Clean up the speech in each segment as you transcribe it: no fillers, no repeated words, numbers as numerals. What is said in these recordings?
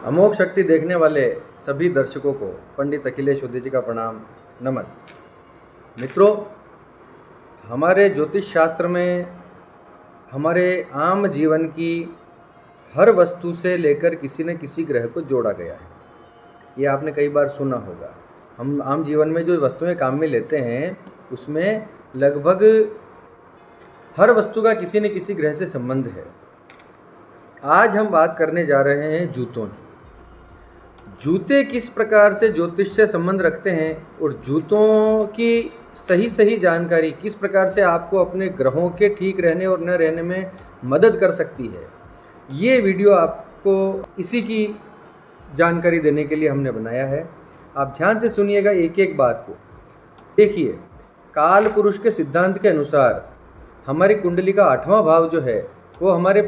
अमोघ शक्ति देखने वाले सभी दर्शकों को पंडित अखिलेश उदय जी का प्रणाम, नमन। मित्रों, हमारे ज्योतिष शास्त्र में हमारे आम जीवन की हर वस्तु से लेकर किसी न किसी ग्रह को जोड़ा गया है। ये आपने कई बार सुना होगा। हम आम जीवन में जो वस्तुएं काम में लेते हैं उसमें लगभग हर वस्तु का किसी न किसी ग्रह से संबंध है। आज हम बात करने जा रहे हैं जूतों की। जूते किस प्रकार से ज्योतिष से संबंध रखते हैं और जूतों की सही जानकारी किस प्रकार से आपको अपने ग्रहों के ठीक रहने और न रहने में मदद कर सकती है, ये वीडियो आपको इसी की जानकारी देने के लिए हमने बनाया है। आप ध्यान से सुनिएगा एक एक बात को। देखिए, काल पुरुष के सिद्धांत के अनुसार हमारी कुंडली का 8वां भाव जो है वो हमारे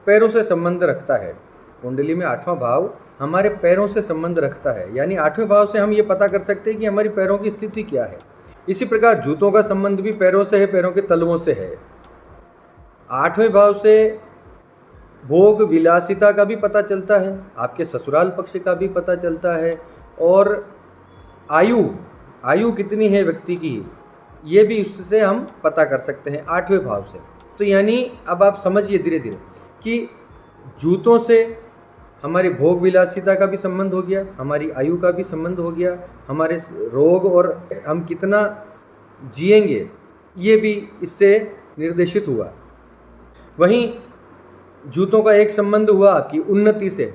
पैरों से संबंध रखता है। कुंडली में 8वां भाव हमारे पैरों से संबंध रखता है, यानी 8वें भाव से हम ये पता कर सकते हैं कि हमारी पैरों की स्थिति क्या है। इसी प्रकार जूतों का संबंध भी पैरों से है, पैरों के तलवों से है। 8वें भाव से भोग विलासिता का भी पता चलता है, आपके ससुराल पक्ष का भी पता चलता है, और आयु कितनी है व्यक्ति की, ये भी उससे हम पता कर सकते हैं 8वें भाव से। तो यानी अब आप समझिए धीरे धीरे कि जूतों से हमारी भोग विलासिता का भी संबंध हो गया, हमारी आयु का भी संबंध हो गया, हमारे रोग और हम कितना जिएंगे ये भी इससे निर्देशित हुआ। वहीं जूतों का एक संबंध हुआ आपकी उन्नति से,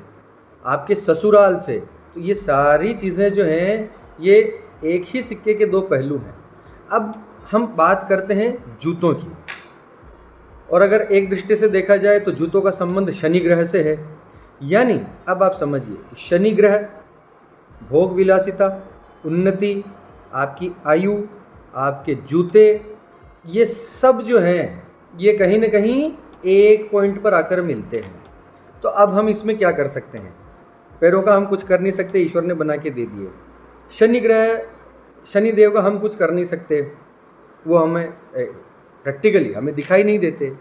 आपके ससुराल से। तो ये सारी चीज़ें जो हैं ये एक ही सिक्के के दो पहलू हैं। अब हम बात करते हैं जूतों की, और अगर एक दृष्टि से देखा जाए तो जूतों का संबंध शनि ग्रह से है। यानी अब आप समझिए कि शनि ग्रह, भोग विलासिता, उन्नति, आपकी आयु, आपके जूते, ये सब जो हैं ये कहीं ना कहीं एक पॉइंट पर आकर मिलते हैं। तो अब हम इसमें क्या कर सकते हैं? पैरों का हम कुछ कर नहीं सकते, ईश्वर ने बना के दे दिए। शनि ग्रह, शनिदेव का हम कुछ कर नहीं सकते, वो हमें प्रैक्टिकली हमें दिखाई नहीं देते।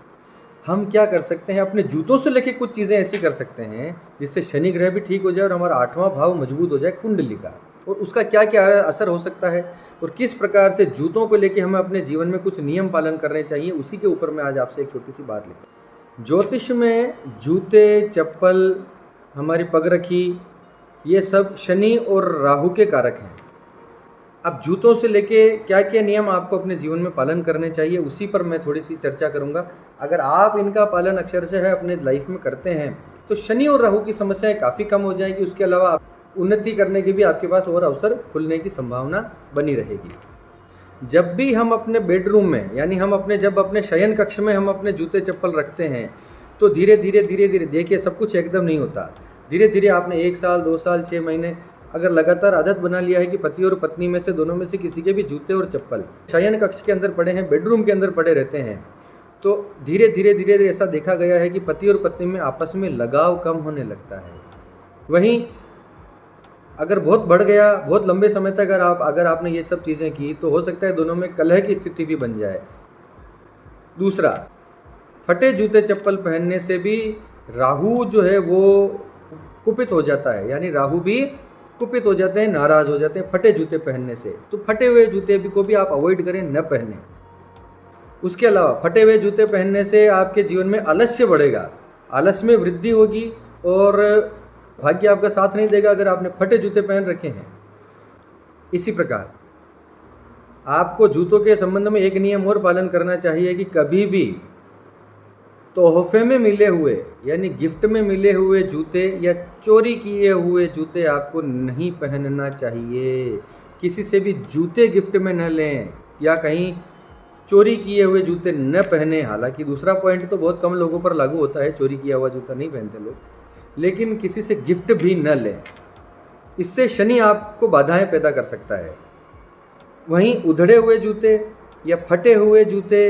हम क्या कर सकते हैं? अपने जूतों से लेके कुछ चीज़ें ऐसी कर सकते हैं जिससे शनि ग्रह भी ठीक हो जाए और हमारा 8वां भाव मजबूत हो जाए कुंडली का। और उसका क्या क्या असर हो सकता है और किस प्रकार से जूतों को लेके हमें अपने जीवन में कुछ नियम पालन करने चाहिए, उसी के ऊपर मैं आज आपसे एक छोटी सी बात लिखूँ। ज्योतिष में जूते, चप्पल, हमारी पगरखी, ये सब शनि और राहु के कारक हैं। अब जूतों से लेके क्या क्या नियम आपको अपने जीवन में पालन करने चाहिए, उसी पर मैं थोड़ी सी चर्चा करूंगा। अगर आप इनका पालन अक्षरशः अपने लाइफ में करते हैं तो शनि और राहु की समस्याएं काफ़ी कम हो जाएगी। उसके अलावा उन्नति करने के भी आपके पास और अवसर खुलने की संभावना बनी रहेगी। जब भी हम अपने बेडरूम में, यानी हम जब अपने शयन कक्ष में हम अपने जूते चप्पल रखते हैं तो धीरे धीरे देखिए, सब कुछ एकदम नहीं होता। धीरे धीरे आपने 1 साल, 2 साल, 6 महीने अगर लगातार आदत बना लिया है कि पति और पत्नी में से दोनों में से किसी के भी जूते और चप्पल शयन कक्ष के अंदर पड़े हैं, बेडरूम के अंदर पड़े रहते हैं, तो धीरे धीरे ऐसा देखा गया है कि पति और पत्नी में आपस में लगाव कम होने लगता है। वहीं अगर बहुत बढ़ गया, बहुत लंबे समय तक अगर आपने ये सब चीज़ें की तो हो सकता है दोनों में कलह की स्थिति भी बन जाए। दूसरा, फटे जूते चप्पल पहनने से भी राहु जो है वो कुपित हो जाता है, यानी राहु भी कुपित हो जाते हैं, नाराज हो जाते हैं फटे जूते पहनने से। तो फटे हुए जूते को भी आप अवॉइड करें, न पहने। उसके अलावा फटे हुए जूते पहनने से आपके जीवन में आलस्य बढ़ेगा, आलस्य में वृद्धि होगी और भाग्य आपका साथ नहीं देगा अगर आपने फटे जूते पहन रखे हैं। इसी प्रकार आपको जूतों के संबंध में एक नियम और पालन करना चाहिए कि कभी भी तोहफे में मिले हुए, यानी गिफ्ट में मिले हुए जूते या चोरी किए हुए जूते आपको नहीं पहनना चाहिए। किसी से भी जूते गिफ्ट में न लें या कहीं चोरी किए हुए जूते न पहने। हालांकि दूसरा पॉइंट तो बहुत कम लोगों पर लागू होता है, चोरी किया हुआ जूता नहीं पहनते लोग, लेकिन किसी से गिफ्ट भी न लें। इससे शनि आपको बाधाएं पैदा कर सकता है। वहीं उधड़े हुए जूते या फटे हुए जूते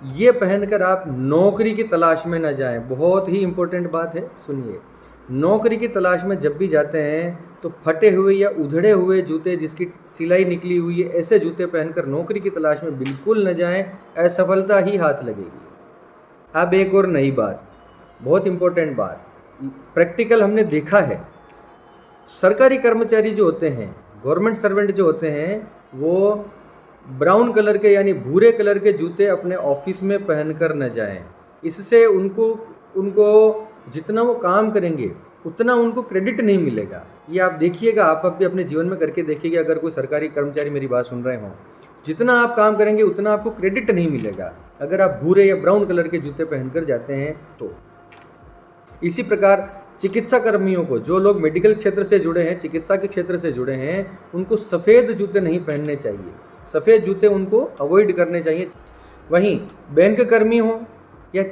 ये पहनकर आप नौकरी की तलाश में न जाएं। बहुत ही इम्पोर्टेंट बात है, सुनिए। नौकरी की तलाश में जब भी जाते हैं तो फटे हुए या उधड़े हुए जूते जिसकी सिलाई निकली हुई है, ऐसे जूते पहनकर नौकरी की तलाश में बिल्कुल न जाएं, असफलता ही हाथ लगेगी। अब एक और नई बात, बहुत इम्पोर्टेंट बात, प्रैक्टिकल हमने देखा है, सरकारी कर्मचारी जो होते हैं, गवर्नमेंट सर्वेंट जो होते हैं, वो ब्राउन कलर के यानी भूरे कलर के जूते अपने ऑफिस में पहनकर न जाएं। इससे उनको उनको जितना वो काम करेंगे उतना उनको क्रेडिट नहीं मिलेगा। ये आप देखिएगा, आप भी अपने जीवन में करके देखिएगा। अगर कोई सरकारी कर्मचारी मेरी बात सुन रहे हों, जितना आप काम करेंगे उतना आपको क्रेडिट नहीं मिलेगा अगर आप भूरे या ब्राउन कलर के जूते पहनकर जाते हैं तो। इसी प्रकार चिकित्सा कर्मियों को, जो लोग मेडिकल क्षेत्र से जुड़े हैं, चिकित्सा के क्षेत्र से जुड़े हैं, उनको सफ़ेद जूते नहीं पहनने चाहिए। सफ़ेद जूते उनको अवॉइड करने चाहिए। वहीं बैंक कर्मी हों या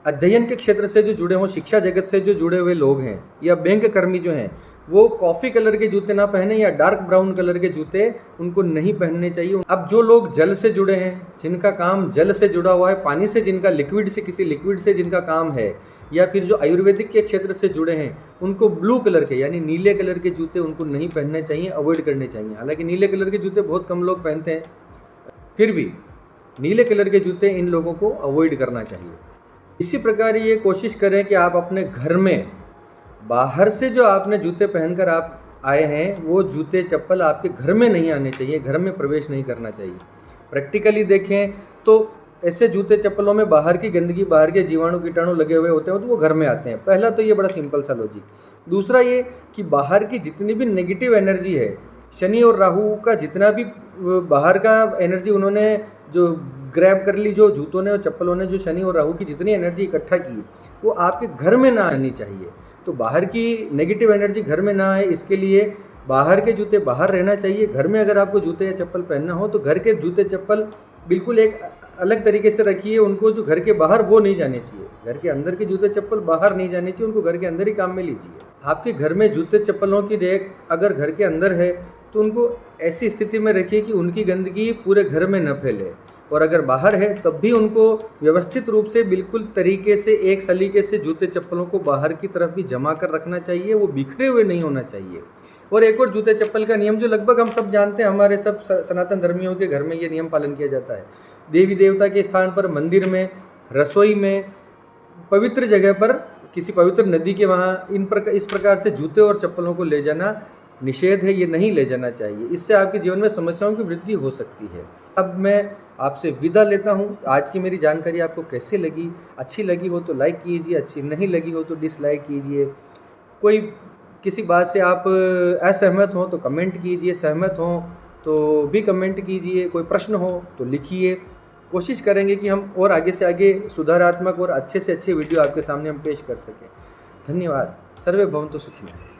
अध्ययन के क्षेत्र से जो जुड़े हों, शिक्षा जगत से जो जुड़े हुए लोग हैं या बैंक कर्मी जो हैं, वो कॉफ़ी कलर के जूते ना पहने या डार्क ब्राउन कलर के जूते उनको नहीं पहनने चाहिए। अब जो लोग जल से जुड़े हैं, जिनका काम जल से जुड़ा हुआ है, पानी से जिनका लिक्विड से, किसी लिक्विड से जिनका काम है, या फिर जो आयुर्वेदिक के क्षेत्र से जुड़े हैं, उनको ब्लू कलर के यानी नीले कलर के जूते उनको नहीं पहनने चाहिए, अवॉइड करने चाहिए। हालांकि नीले कलर के जूते बहुत कम लोग पहनते हैं, फिर भी नीले कलर के जूते इन लोगों को अवॉइड करना चाहिए। इसी प्रकार ये कोशिश करें कि आप अपने घर में बाहर से जो आपने जूते पहनकर आप आए हैं, वो जूते चप्पल आपके घर में नहीं आने चाहिए, घर में प्रवेश नहीं करना चाहिए। प्रैक्टिकली देखें तो ऐसे जूते चप्पलों में बाहर की गंदगी, बाहर के जीवाणु कीटाणु लगे हुए होते हैं तो वो घर में आते हैं। पहला तो ये बड़ा सिंपल सा लॉजिक। दूसरा ये कि बाहर की जितनी भी नेगेटिव एनर्जी है, शनि और राहु का जितना भी बाहर का एनर्जी उन्होंने जो ग्रैब कर ली, जो जूतों ने और चप्पलों ने जो शनि और राहु की जितनी एनर्जी इकट्ठा की, वो आपके घर में ना आनी चाहिए। तो बाहर की नेगेटिव एनर्जी घर में ना आए, इसके लिए बाहर के जूते बाहर रहना चाहिए। घर में अगर आपको जूते या चप्पल पहनना हो तो घर के जूते चप्पल बिल्कुल एक अलग तरीके से रखिए। उनको जो घर के बाहर वो नहीं जाने चाहिए। घर के अंदर के जूते चप्पल बाहर नहीं जाने चाहिए, उनको घर के अंदर ही काम में लीजिए। आपके घर में जूते चप्पलों की रैक अगर घर के अंदर है तो उनको ऐसी स्थिति में रखिए कि उनकी गंदगी पूरे घर में न फैले, और अगर बाहर है तब भी उनको व्यवस्थित रूप से बिल्कुल तरीके से एक सलीके से जूते चप्पलों को बाहर की तरफ भी जमा कर रखना चाहिए, वो बिखरे हुए नहीं होना चाहिए। और एक और जूते चप्पल का नियम जो लगभग हम सब जानते हैं, हमारे सब सनातन धर्मियों के घर में ये नियम पालन किया जाता है। देवी देवता के स्थान पर, मंदिर में, रसोई में, पवित्र जगह पर, किसी पवित्र नदी के वहाँ इस प्रकार से जूते और चप्पलों को ले जाना निषेध है, ये नहीं ले जाना चाहिए। इससे आपके जीवन में समस्याओं की वृद्धि हो सकती है। अब मैं आपसे विदा लेता हूँ। आज की मेरी जानकारी आपको कैसे लगी? अच्छी लगी हो तो लाइक कीजिए, अच्छी नहीं लगी हो तो डिसलाइक कीजिए। कोई किसी बात से आप असहमत हो तो कमेंट कीजिए, सहमत हो तो भी कमेंट कीजिए, कोई प्रश्न हो तो लिखिए। कोशिश करेंगे कि हम और आगे से आगे सुधारात्मक और अच्छे से अच्छे वीडियो आपके सामने हम पेश कर सकें। धन्यवाद। सर्वे भवन्तु सुखिनः।